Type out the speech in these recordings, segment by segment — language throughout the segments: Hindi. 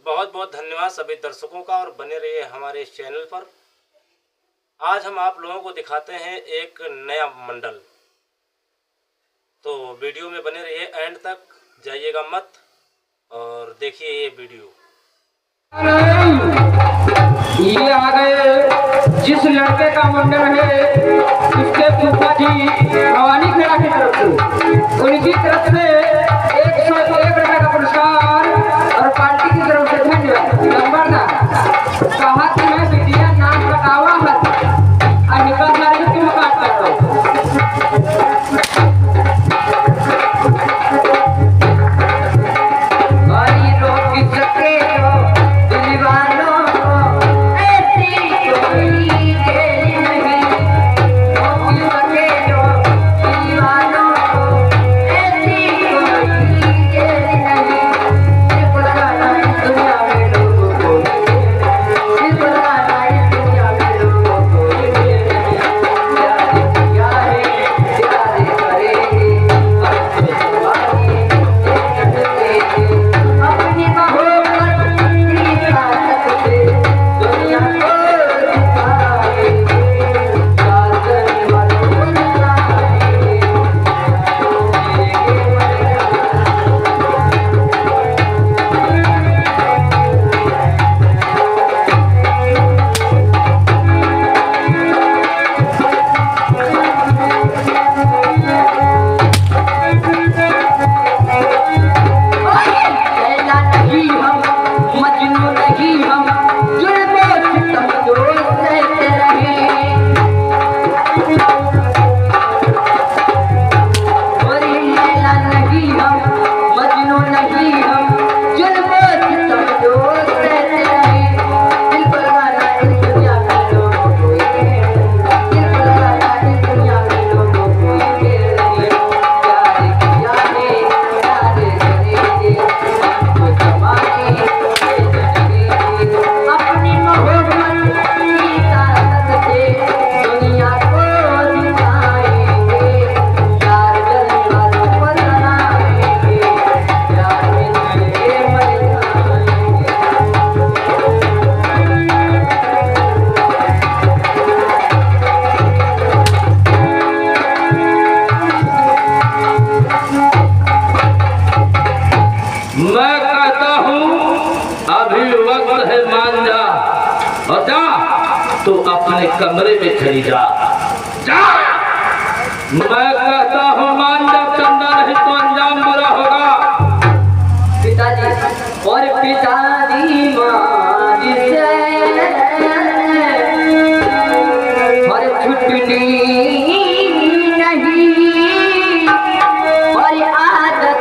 बहुत बहुत धन्यवाद सभी दर्शकों का और बने रहिए हमारे इस चैनल पर। आज हम आप लोगों को दिखाते हैं एक नया मंडल, तो वीडियो में बने रहिए एंड तक, जाइएगा मत और देखिए ये वीडियो। ये आ गए जिस लड़के का मंडल है उसके फूफा जी भवानी खेड़ा की तरफ से, उनकी तरफ से 101 रुपए का पुरस्कार और पार्टी की तरफ से धन्यवाद। नंबरदार कहा कि मैं बिटिया नाम बतावा मत निकल सारी तुम बात कर रहे हो। मैं कहता हूँ अभी वक्त है, मान जा और जा तो अपने कमरे में चली जा। मैं कहता हूँ मान जा, चंदा नहीं तो अंजाम बुरा होगा। पिताजी और पिताजी मान और छुट्टी नहीं और आदत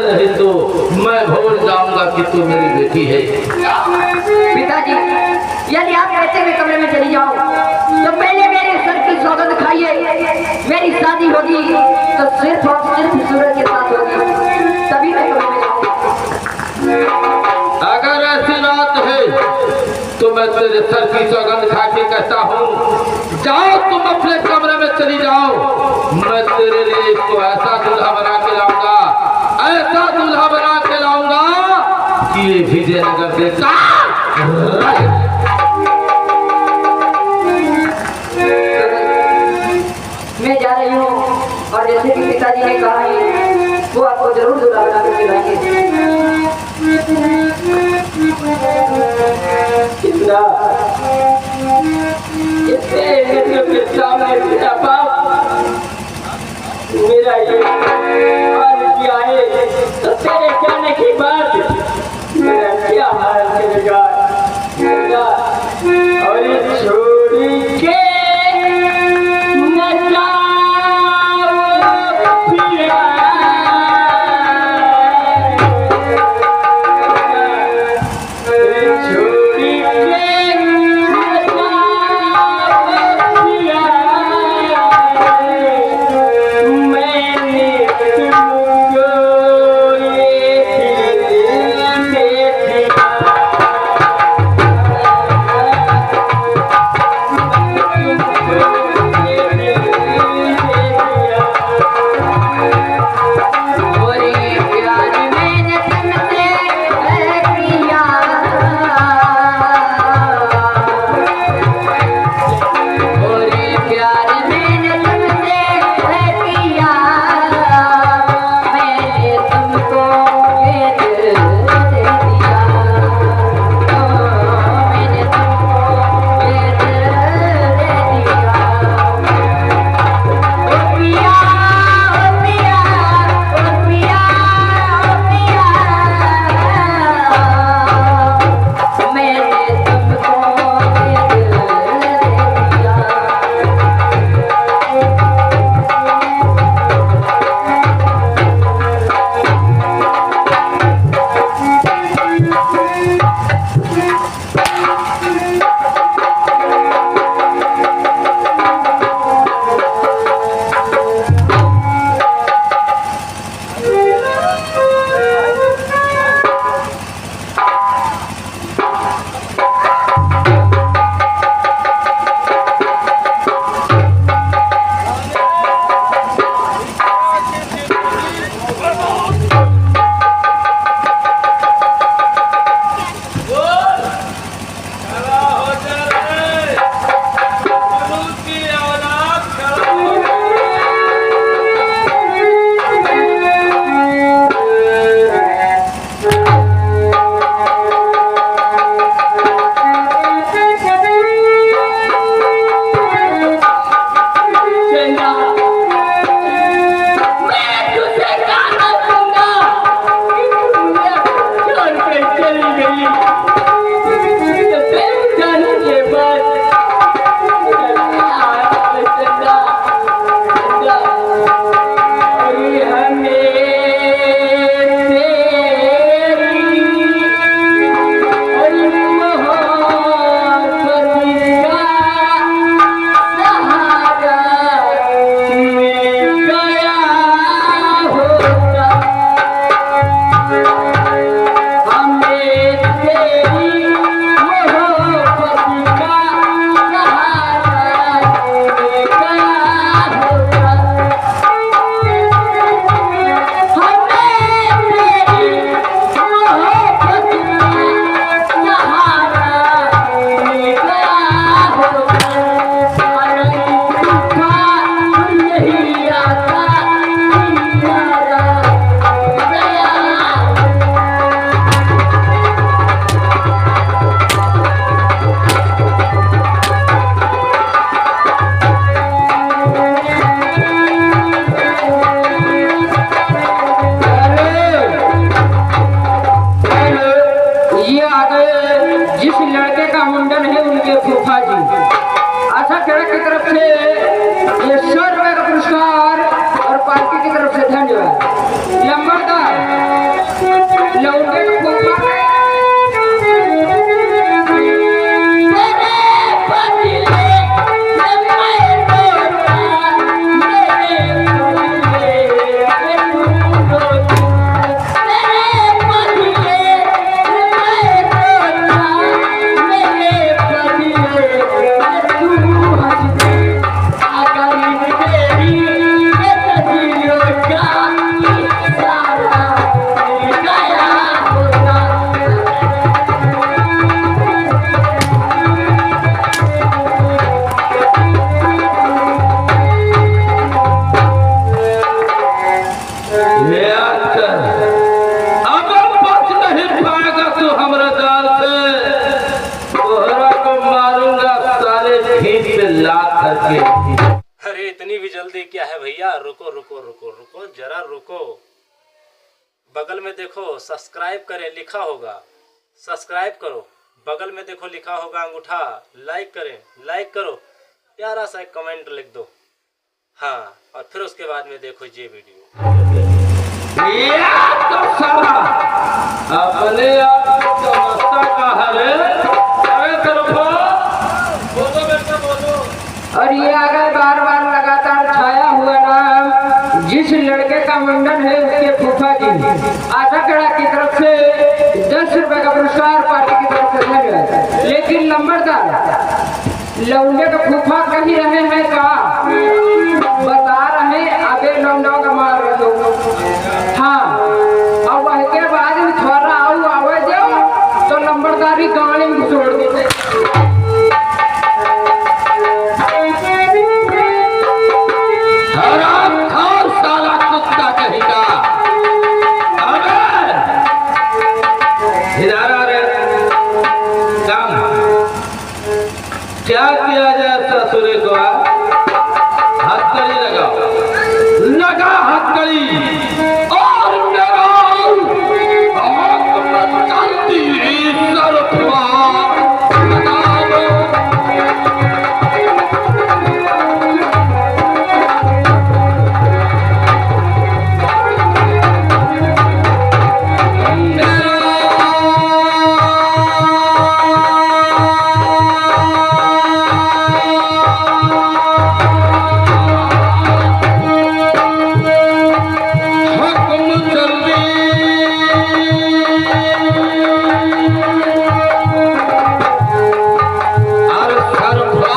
नहीं तो मैं भूल जाऊंगा कि तू मेरी बेटी है। पिताजी, यदि आप कहते हुए कमरे में चली जाओ तो पहले मेरे सर की सौगंध खाइए। मेरी शादी होगी तो सिर्फ और सिर्फ सूरज के साथ होगी, तभी मैं कमरे में जाऊंगा। अगर ऐसी बात है तो मैं तेरे सर की सौगंध खा के कहता हूँ, जाओ तुम अपने कमरे में चली जाओ। मैं तेरे लिए इसको ऐसा दूल्हा बना के लाऊंगा, ऐसा दूल्हा बना के लाऊंगा कि ये विजयनगर देता मैं जा रही हूँ और जैसे कि पिताजी ने कहा है वो आपको जरूर दूल्हा बना कर खिलाएंगे। सामने बाप मेरा ये हाल किया है, तो तेरे जाने के बाद मेरा क्या हाल करेगा और छोड़ी के न जाओ पिया। छोड़ी के न जाओ पिया। अरे इतनी भी जल्दी क्या है भैया, रुको रुको रुको रुको जरा रुको। बगल में देखो सब्सक्राइब करें लिखा होगा, सब्सक्राइब करो। बगल में देखो लिखा होगा अंगूठा, लाइक करें, लाइक करो, प्यारा सा एक कमेंट लिख दो। हाँ, और फिर उसके बाद में देखो ये वीडियो। तो साला अपने आप को मस्ता का है। अरे तरफा बोलो बेटा बोलो। और ये आ गए बार बार लगातार छाया हुआ नाम, जिस लड़के का मुंडन है उसके फूफा जी आधाकड़ा की तरफ से 10 रुपए का पुरस्कार पार्टी की तरफ से दिया गया। लेकिन नंबरदार लौंडे का फूफा कहीं रहे हैं कहा, बता रहे अबे लौंडों का मार रहे हो। हाँ, और वह के बाद में थोड़ा आवे दो तो नंबरदारी गाड़ी में छोड़ देते। क्या किया जाए ससुरे को, हथकड़ी लगाओ, लगा हथकड़ी और चलती सरफा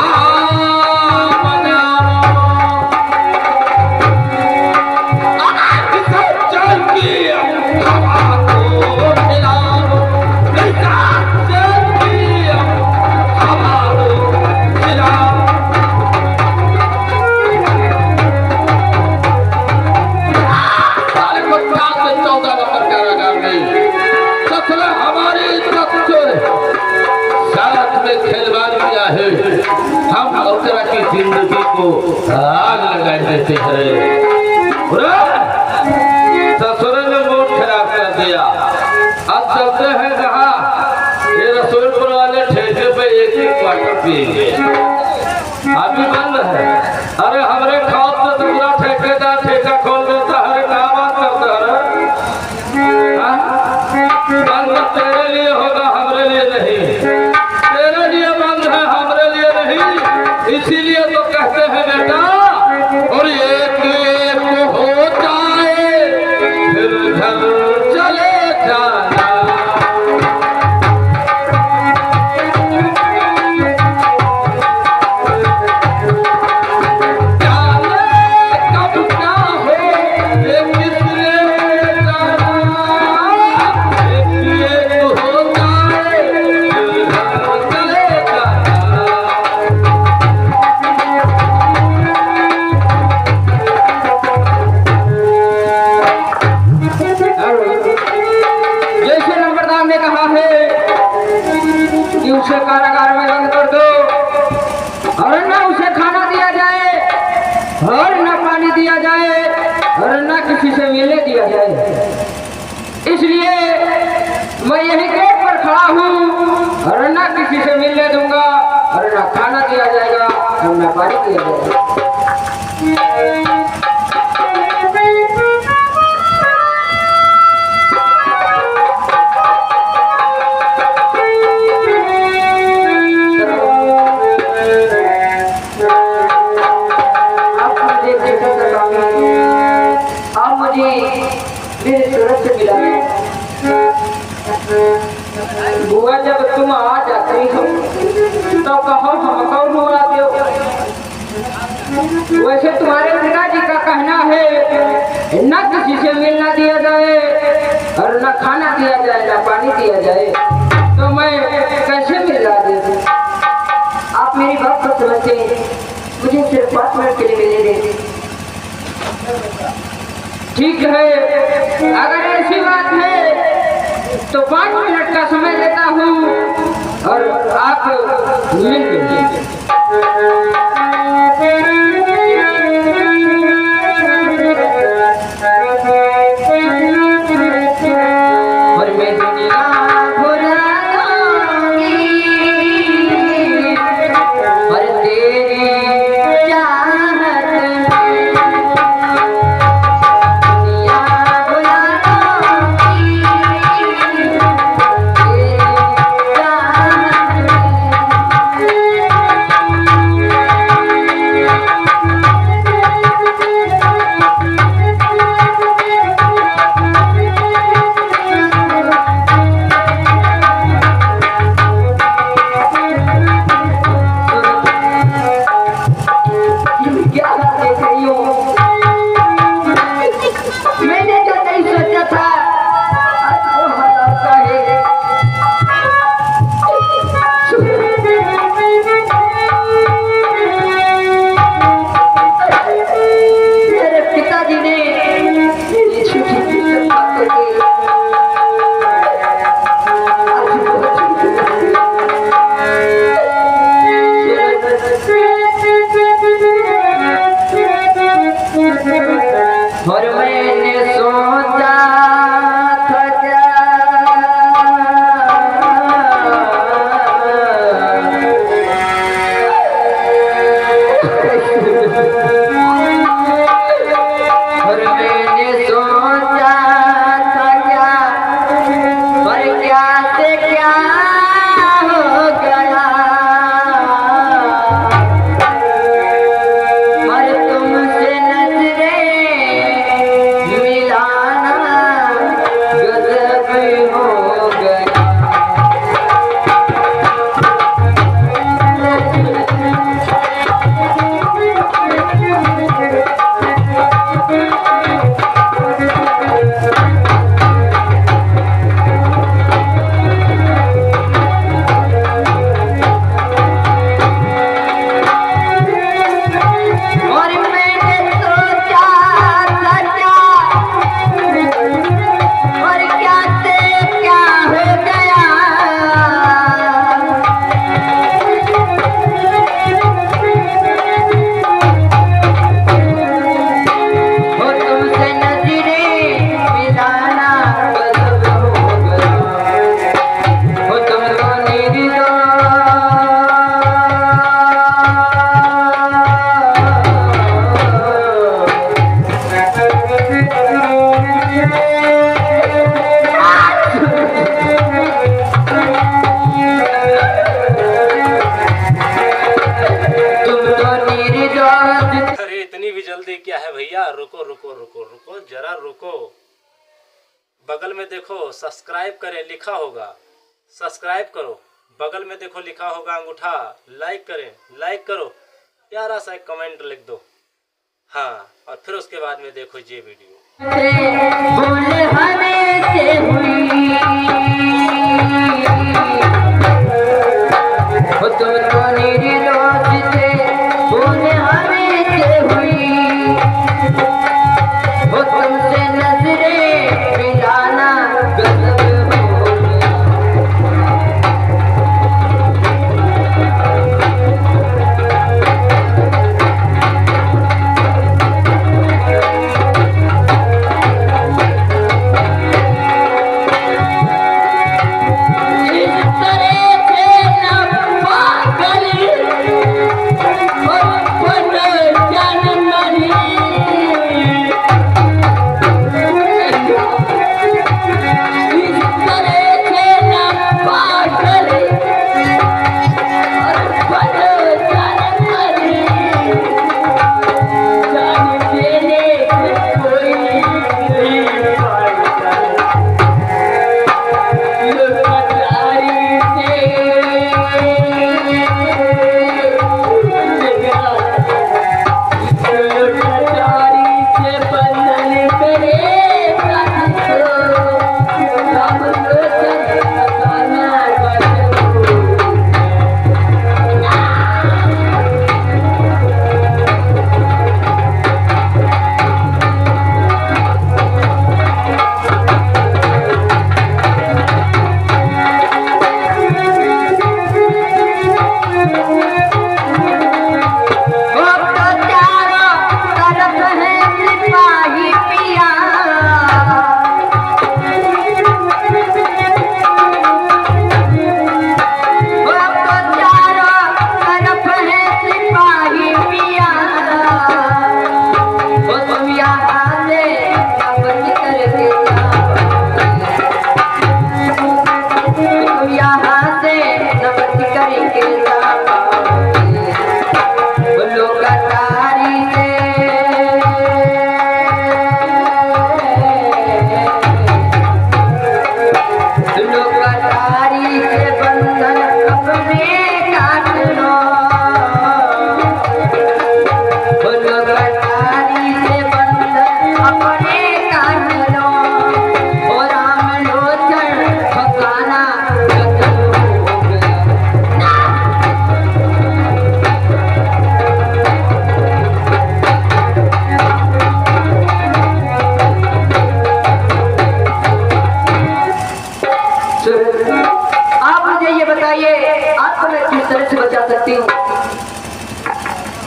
जिंदगी को आग लगा देते हैं। ससुर ने मूड खराब कर दिया। अब चलते हैं कहा, ये रसोईपुर वाले ठेके पे एक ही क्वार्टर पिएंगे, अभी बंद है। अरे हमारे खास से दूसरा ठेकेदार ठेका खोल देता है, क्या बात करता है? बंद तेरे लिए होगा, हमारे लिए नहीं। तेरे लिए बंद है, हमारे लिए नहीं। इसीलिए तो कहते हैं बेटा, और एक एक हो जाए फिर घर चले जाना। उसे कारागार में बंद कर दो, और न उसे खाना दिया जाए, और न पानी दिया जाए, और न किसी से मिलने दिया जाए। इसलिए मैं यही गेट पर खड़ा हूँ, और न किसी से मिलने दूंगा, और न खाना दिया जाएगा, और न पानी दिया जाएगा। बुआ जब तुम आ जाती हो तो कहो हम कौन उड़ाते हो। वैसे तुम्हारे पिताजी का कहना है न किसी से मिलना दिया जाए, और न खाना दिया जाए, न पानी दिया जाए, तो मैं कैसे मिलना दे दूं? आप मेरी बात को समझते, मुझे सिर्फ 5 मिनट के लिए मिले दे। ठीक है, अगर ऐसी बात है तो 5 मिनट का समय देता हूँ, और आप मिल लीजिए। इतनी भी जल्दी क्या है भैया, रुको रुको रुको रुको जरा रुको। बगल में देखो सब्सक्राइब करें लिखा होगा, सब्सक्राइब करो। बगल में देखो लिखा होगा अंगूठा, लाइक करें, लाइक करो, प्यारा सा एक कमेंट लिख दो। हाँ, और फिर उसके बाद में देखो ये वीडियो।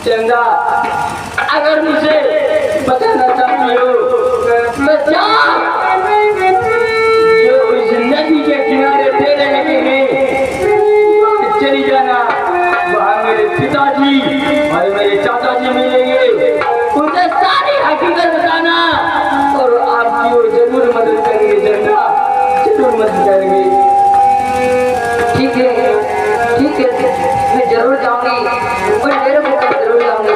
चंदा, अगर मुझे बताना चाहती हो तो जा, जो उस नदी के किनारे तेरे लगे हैं चली जाना। वहाँ मेरे पिताजी और मेरे चाचा जी मिलेंगे, उन्हें सारी हकीकत बताना और आपकी वो जरूर मदद करेंगे चंदा, जरूर मदद करेंगे। ठीक है, ठीक है, मैं जरूर जाऊंगी, और मेरे को जरूर जाऊंगी।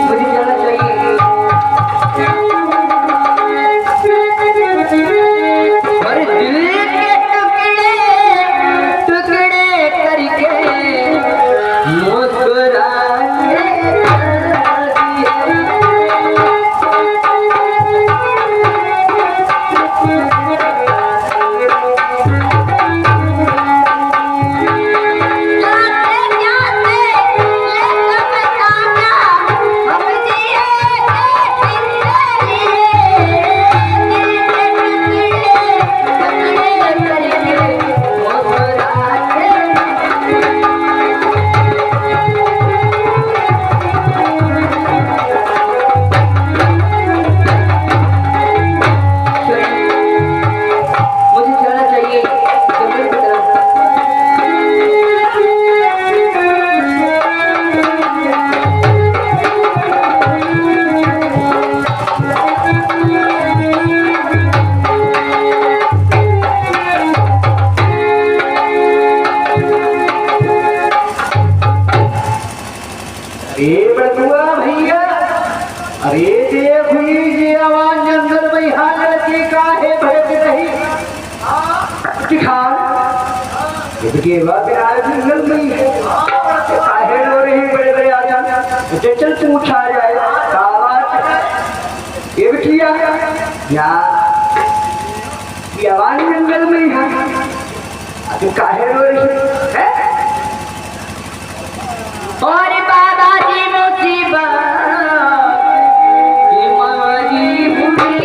मुझे जाना चाहिए। और दिल के टुकड़े टुकड़े करके मुस्कुरा दिखाओ ये बात आज जंगल में ही है काहे रो रही बड़े बड़े आजा चल तू उठा जाए आवाज ये बिटिया या ये आवाज जंगल में ही है तू काहे रो रही है और बाबा जी मुसीबत ये मारी हुई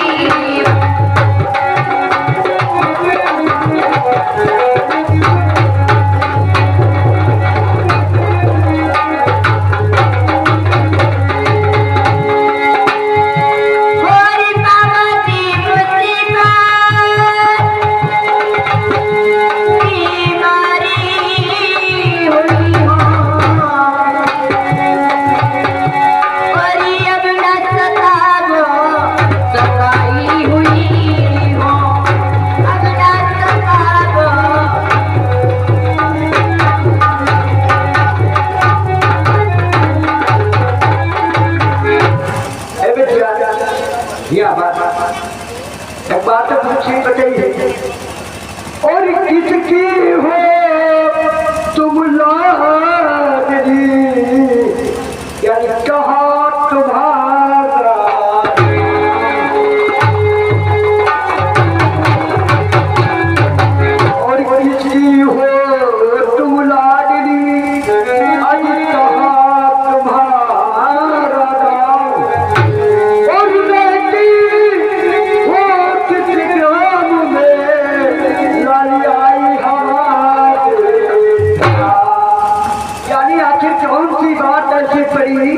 एक बात पूछी बताइए और किसकी हो तुम लाडली यानी कहा तुम्हारा और किसकी हो तुम लाडली अरे कहा तुम्हारा और बेटी वो किस ग्राम में लाली आई हमारे यानी आखिर कौन सी बात ऐसी पड़ी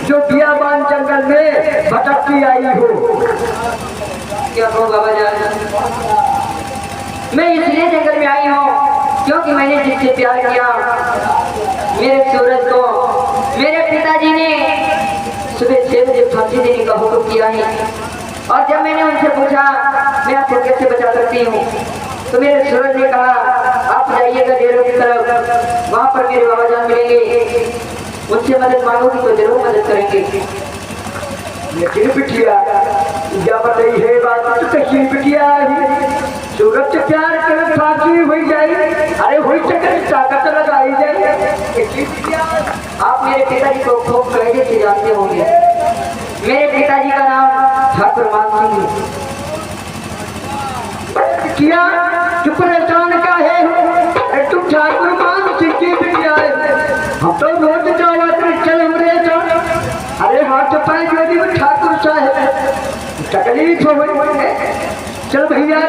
जो बियाबान जंगल में भटकती आई हो क्या कहूँ बाबा जान मैं इसलिए जंगल में आई हूँ क्योंकि मैंने जिससे प्यार किया मेरे सूरज को मेरे पिताजी ने सुबह 6 बजे फांसी देने का हुक्म किया है और जब मैंने उनसे पूछा मैं आपको कैसे बचा सकती हूँ तो मेरे सूरज ने कहा आप जाइएगा डेरों की तरफ वहाँ पर मेरे बाबा जान मिलेंगे उनसे मदद मांगोगी तो जरूर मदद करेंगे। लेकिन बिटिया क्या बताई है बात तो कहीं बिटिया सूरज से प्यार कर फांसी हुई जाए अरे हुई चक्कर ताकत लगाई जाए आप मेरे पिताजी को खूब पहले से जानते होंगे मेरे पिताजी का नाम ठाकुर मान सिंह है। किया तू परेशान का है अरे तुम ठाकुर मान सिंह की बिटिया हम तो रोज जावा चल हमरे अरे हाथ पाए जोड़ी में ठाकुर साहब तकलीफ हो गई चल भैया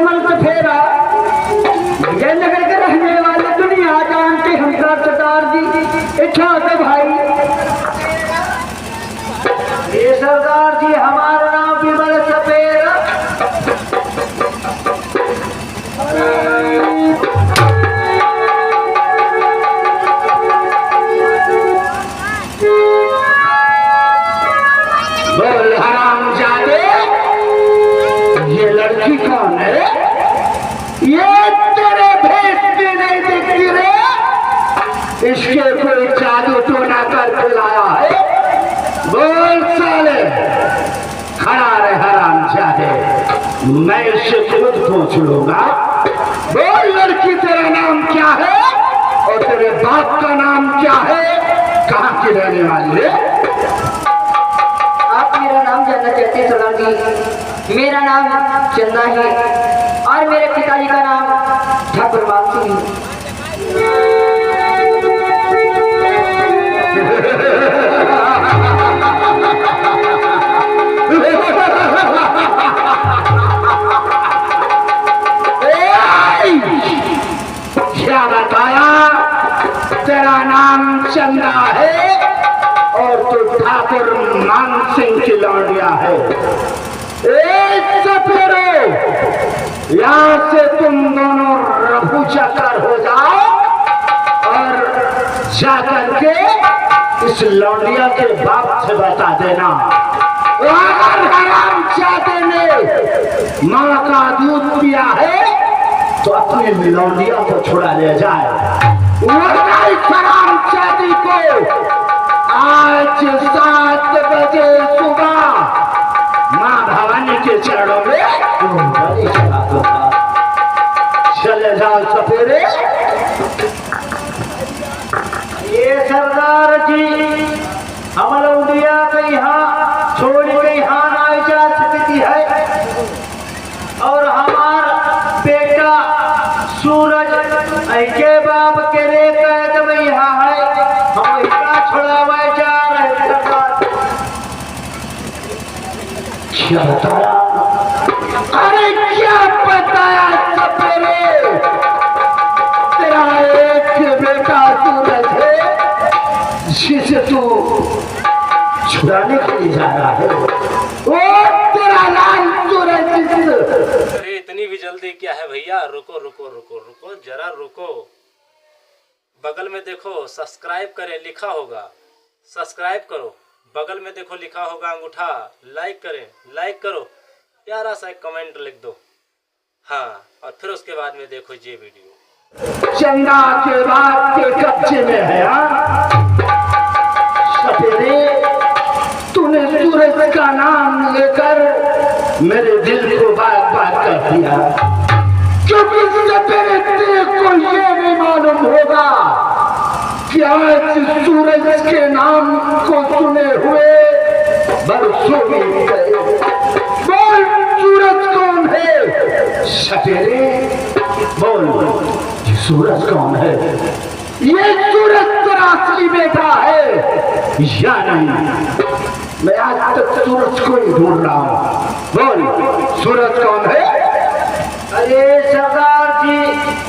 चमन सफेरा विजयनगर के रहने वाले दुनिया जानते हमका सरदार जी इच्छा के भाई। ये सरदार जी हमारा नाम विमल सफेरा। बोल हरामजादे, ये लड़की कौन है? ये तेरे भेष में नहीं दिखती रे। इसके कोई जादू टोना करके लाया है। बोल साले, खड़ा रहे हरामजादे, मैं इससे खुद पूछ लूंगा। बोल लड़की, तेरा नाम क्या है और तेरे बाप का नाम क्या है? कहाँ की रहने वाली है? आप मेरा नाम जानना चाहते हैं सरदार जी? मेरा नाम चंदा है और मेरे पिताजी का नाम ठाकुर मान सिंह है। क्या बताया? तेरा नाम चंदा है और तू ठाकुर मान सिंह की लौंडिया है। एक सपेरो, यहाँ से तुम दोनों रफू चक्कर हो जाओ और जाकर के इस लौंडिया के बाप से बता देना। अगर हरामजादे ने माँ का दूध पिया है तो अपनी लौंडिया को छुड़ा ले जाए, वरना इस हरामजादी को आज 7 बजे सुबह माँ भवानी के चरणों में बलि चढ़ा दूंगा। चले जाओ सपेरे। ये सरदार जी हम लौंडिया के यहाँ छोड़ के यहाँ ना जा सकती है और हमार बेटा सूरज के बाप के रे कैद में यहाँ है। हम इसका छुड़ावे जा रहे सरदार। क्या बताया? अरे क्या बताया सपेरे? तेरा एक बेटा सूरज है जिसे तू छुड़ाने के लिए जा रहा है। वो तेरा लाल सूरज। अरे इतनी भी जल्दी क्या है भैया? रुको रुको रुको रुको, जरा रुको। बगल में देखो सब्सक्राइब करें लिखा होगा, सब्सक्राइब करो। बगल में देखो लिखा होगा अंगूठा, लाइक करें, लाइक करो, प्यारा सा एक कमेंट लिख दो। हाँ, और फिर उसके बाद में देखो ये वीडियो। चंदा के बाप के कब्जे में है। सपेरे, तूने सूरज का नाम लेकर मेरे दिल को बात बात कर दिया, क्योंकि सपेरे तेरे को ये नहीं मालूम होगा कि आज सूरज के नाम को सुने हुए बरसों बीत गए। बोल सूरज कौन है? सपेरे बोल, ये सूरज कौन है? ये सूरज तेरा असली बेटा है या नहीं? मैं आज तक सूरज को ही ढूंढ रहा हूँ। बोल सूरज कौन है? अरे सरदार जी,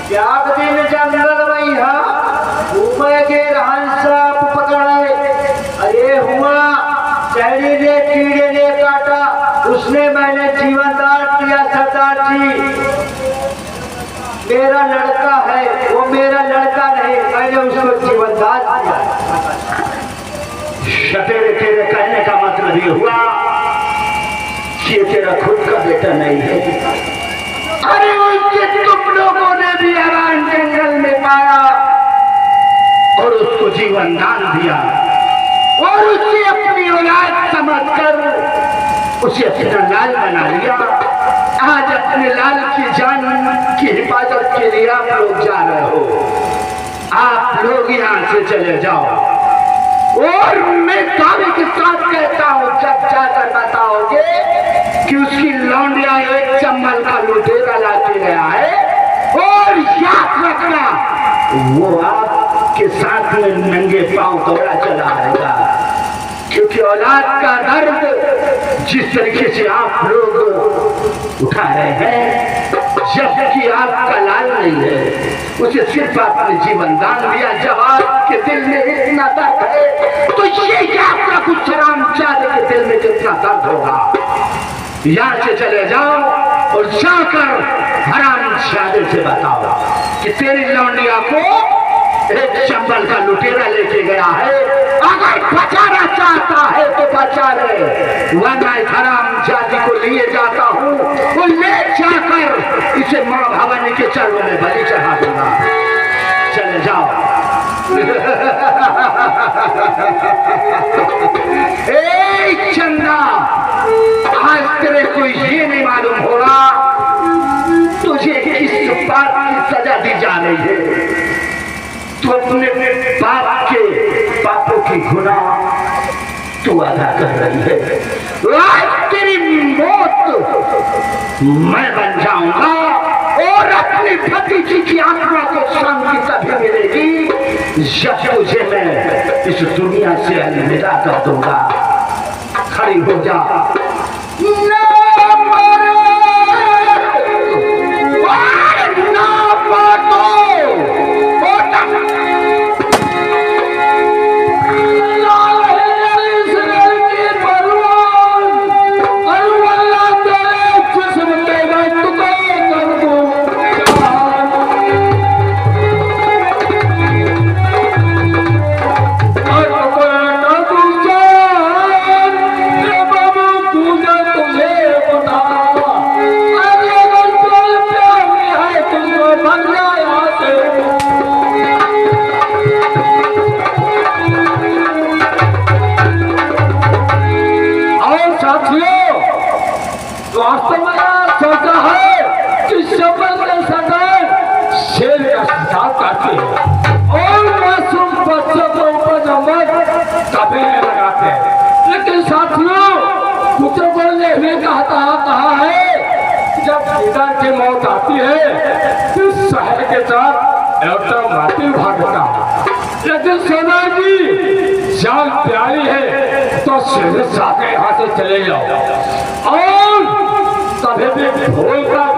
क्या दिन जंगल में यहाँ घूमे के रहन सांप पकड़े। अरे हुआ चैड़ी ने कीड़े ने काटा, उसने मैंने जीवन दान किया सरदार जी। मेरा लड़का है, वो मेरा लड़का नहीं, मैंने उसको जीवन दान किया। सपेरे, तेरे कहने का मतलब ये हुआ कि ये तेरा खुद का बेटा नहीं है। अरे उसके तुम लोगों ने भी अरान जंगल में पाया और उसको जीवन दान दिया और उसे अपनी औलाद समझकर उसे अपना लाल बना लिया। आज अपने लाल की जान की हिफाजत के लिए आप लोग जा रहे हो। आप लोग यहाँ से चले जाओ और मैं दावे के साथ कहता हूँ, जब जाकर बताओगे कि उसकी लौंडिया एक चम्मल का लुटेरा लाके गया है, और याद रखना वो आपके साथ में नंगे पांव दौड़ा चला आएगा, क्योंकि औलाद का दर्द जिस तरीके से आप लोग उठा रहे हैं, जबकि आपका लाल नहीं है, उसे सिर्फ आपने जीवन दान दिया। जब आपके दिल में इतना दर्द है तो ये क्या प्रभु हरामजादे के दिल में कितना दर्द होगा। यहाँ से चले जाओ और जाकर हरामजादे से बताओ कि तेरी लौंडिया को एक चंबल का लुटेरा लेके गया है, अगर बचाना चाहता है तो बचा ले, वरना हरामजादी को लिए जाता हूँ, वो ले जाकर इसे मां भवानी के चरणों में बलि चढ़ा दूंगा। चले जाओ। ए चंदा, आज तेरे को ये नहीं मालूम होगा तुझे किस बात की सजा दी जा रही है। तू अपने बाप के पापों की गुनाह तू अदा कर रही है। आज तेरी मौत मैं बन जाऊंगा और अपनी भतीजी की आत्मा को शांति तभी मिलेगी जब तुझे मैं इस दुनिया से अलविदा कर दूंगा। खड़ी हो जा। कहा है जब पिता की मौत आती है तो शहर के साथ माटी भागता, लेकिन सोना जी जान प्यारी है तो सीधे साथ यहाँ से चले जाओ और कभी भी भूल कर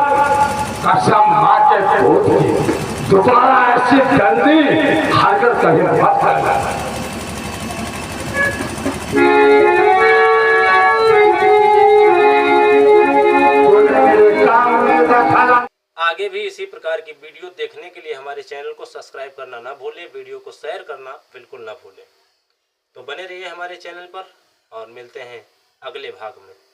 कसम मार के खोद की दोबारा ऐसी गंदी हरकत कभी मत करना। आगे भी इसी प्रकार की वीडियो देखने के लिए हमारे चैनल को सब्सक्राइब करना ना भूलें, वीडियो को शेयर करना बिल्कुल ना भूलें। तो बने रहिए हमारे चैनल पर और मिलते हैं अगले भाग में।